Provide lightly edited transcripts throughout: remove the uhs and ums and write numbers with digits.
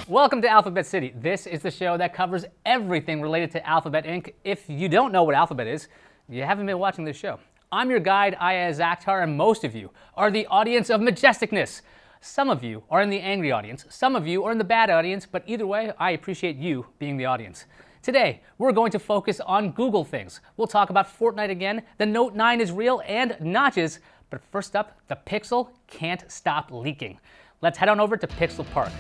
Welcome to Alphabet City. This is the show that covers everything related to Alphabet Inc. If you don't know what Alphabet is, you haven't been watching this show. I'm your guide, Aya Zakhtar, and most of you are the audience of majesticness. Some of you are in the angry audience, some of you are in the bad audience, but either way, I appreciate you being the audience. Today, we're going to focus on Google things. We'll talk about Fortnite again, the Note 9 is real, and notches. But first up, the Pixel can't stop leaking. Let's head on over to Pixel Park.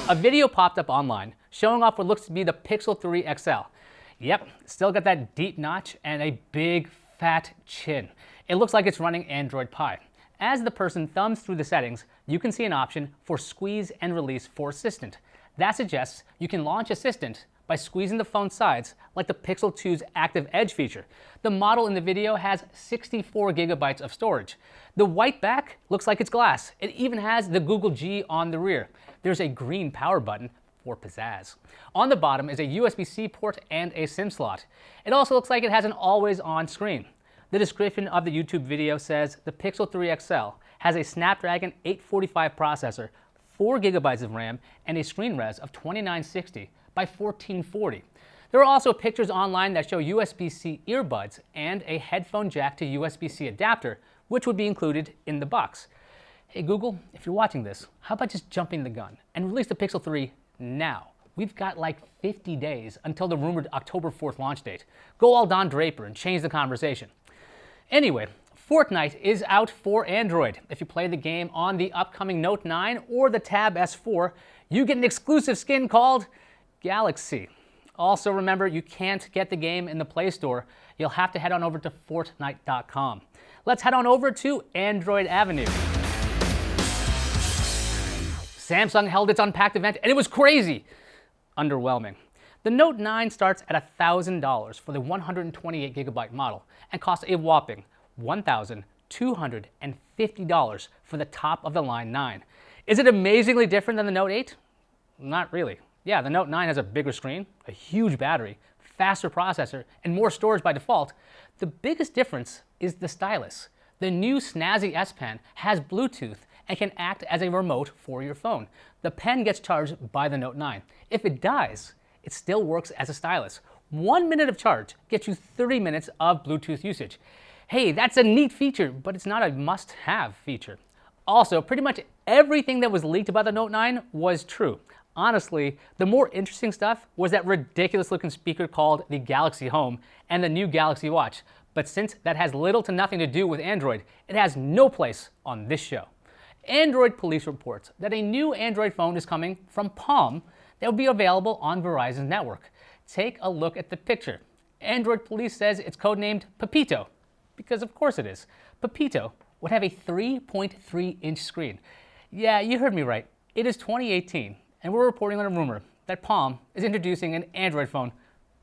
A video popped up online showing off what looks to be the Pixel 3 XL. Yep, still got that deep notch and a big fat chin. It looks like it's running Android Pie. As the person thumbs through the settings, you can see an option for squeeze and release for Assistant. That suggests you can launch Assistant by squeezing the phone's sides like the Pixel 2's Active Edge feature. The model in the video has 64 gigabytes of storage. The white back looks like it's glass. It even has the Google G on the rear. There's a green power button for pizzazz. On the bottom is a USB-C port and a SIM slot. It also looks like it has an always-on screen. The description of the YouTube video says the Pixel 3 XL has a Snapdragon 845 processor, 4 gigabytes of RAM, and a screen res of 2960 by 1440. There are also pictures online that show USB-C earbuds and a headphone jack to USB-C adapter, which would be included in the box. Hey Google, if you're watching this, how about just jumping the gun and release the Pixel 3 now? We've got like 50 days until the rumored October 4th launch date. Go all Don Draper and change the conversation. Anyway, Fortnite is out for Android. If you play the game on the upcoming Note 9 or the Tab S4, you get an exclusive skin called Galaxy. Also remember, you can't get the game in the Play Store. You'll have to head on over to Fortnite.com. Let's head on over to Android Avenue. Samsung held its Unpacked event and it was crazy. Underwhelming. The Note 9 starts at $1,000 for the 128 gigabyte model and costs a whopping $1,250 for the top of the line 9. Is it amazingly different than the Note 8? Not really. Yeah, the Note 9 has a bigger screen, a huge battery, faster processor, and more storage by default. The biggest difference is the stylus. The new snazzy S Pen has Bluetooth and can act as a remote for your phone. The pen gets charged by the Note 9. If it dies, it still works as a stylus. 1 minute of charge gets you 30 minutes of Bluetooth usage. Hey, that's a neat feature, but it's not a must-have feature. Also, pretty much everything that was leaked about the Note 9 was true. Honestly, the more interesting stuff was that ridiculous-looking speaker called the Galaxy Home and the new Galaxy Watch. But since that has little to nothing to do with Android, it has no place on this show. Android Police reports that a new Android phone is coming from Palm that will be available on Verizon's network. Take a look at the picture. Android Police says it's codenamed Pepito, because of course it is. Pepito would have a 3.3-inch screen. Yeah, you heard me right. It is 2018, and we're reporting on a rumor that Palm is introducing an Android phone,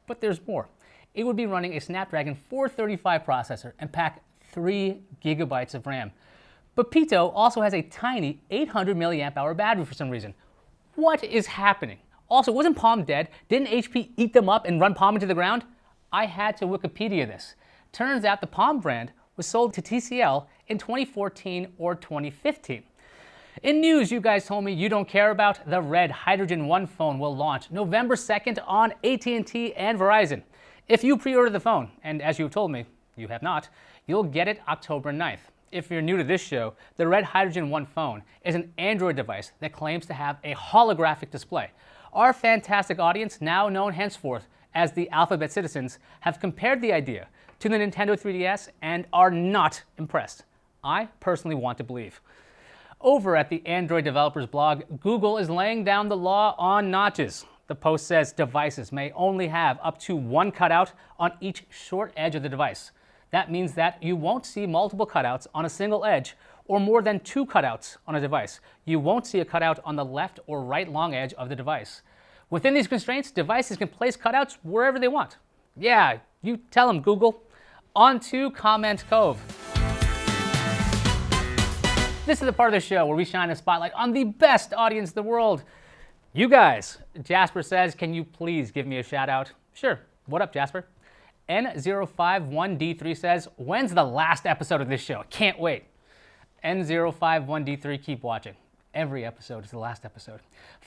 but there's more. It would be running a Snapdragon 435 processor and pack 3 gigabytes of RAM. Pepito also has a tiny 800 milliamp hour battery for some reason. What is happening? Also, wasn't Palm dead? Didn't HP eat them up and run Palm into the ground? I had to Wikipedia this. Turns out the Palm brand was sold to TCL in 2014 or 2015. In news you guys told me you don't care about, the Red Hydrogen 1 phone will launch November 2nd on AT&T and Verizon. If you pre-order the phone, and as you've told me, you have not, you'll get it October 9th. If you're new to this show, the Red Hydrogen 1 phone is an Android device that claims to have a holographic display. Our fantastic audience, now known henceforth as the Alphabet Citizens, have compared the idea to the Nintendo 3DS and are not impressed. I personally want to believe. Over at the Android developers blog, Google is laying down the law on notches. The post says devices may only have up to 1 cutout on each short edge of the device. That means that you won't see multiple cutouts on a single edge or more than 2 cutouts on a device. You won't see a cutout on the left or right long edge of the device. Within these constraints, devices can place cutouts wherever they want. Yeah, you tell them, Google. On to Comment Cove. This is the part of the show where we shine a spotlight on the best audience in the world. You guys. Jasper says, can you please give me a shout out? Sure. What up, Jasper? N051D3 says, when's the last episode of this show? Can't wait. N051D3, keep watching. every episode is the last episode.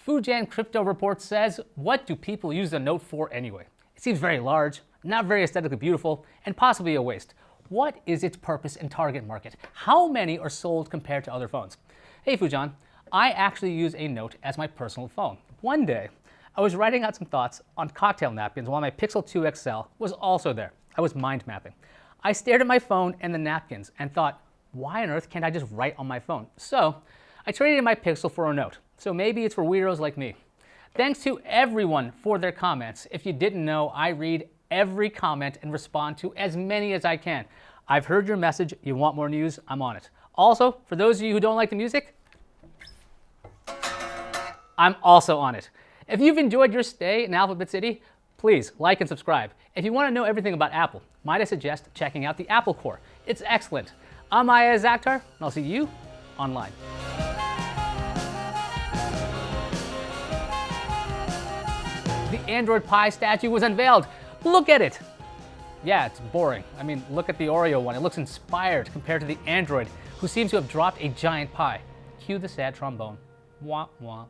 Fujian Crypto Report says, what do people use the Note for anyway? It seems very large, not very aesthetically beautiful, and possibly a waste. What is its purpose and target market? How many are sold compared to other phones? Hey Fujian, I actually use a Note as my personal phone. One day, I was writing out some thoughts on cocktail napkins while my Pixel 2 XL was also there. I was mind mapping. I stared at my phone and the napkins and thought, why on earth can't I just write on my phone? So I traded in my Pixel for a Note. So maybe it's for weirdos like me. Thanks to everyone for their comments. If you didn't know, I read every comment and respond to as many as I can. I've heard your message. You want more news? I'm on it. Also, for those of you who don't like the music, I'm also on it. If you've enjoyed your stay in Alphabet City, please like and subscribe. If you want to know everything about Apple, might I suggest checking out the Apple Core. It's excellent. I'm Aya Zakhtar, and I'll see you online. The Android Pie statue was unveiled. Look at it. Yeah, it's boring. I mean, look at the Oreo one. It looks inspired compared to the Android, who seems to have dropped a giant pie. Cue the sad trombone. Wah, wah.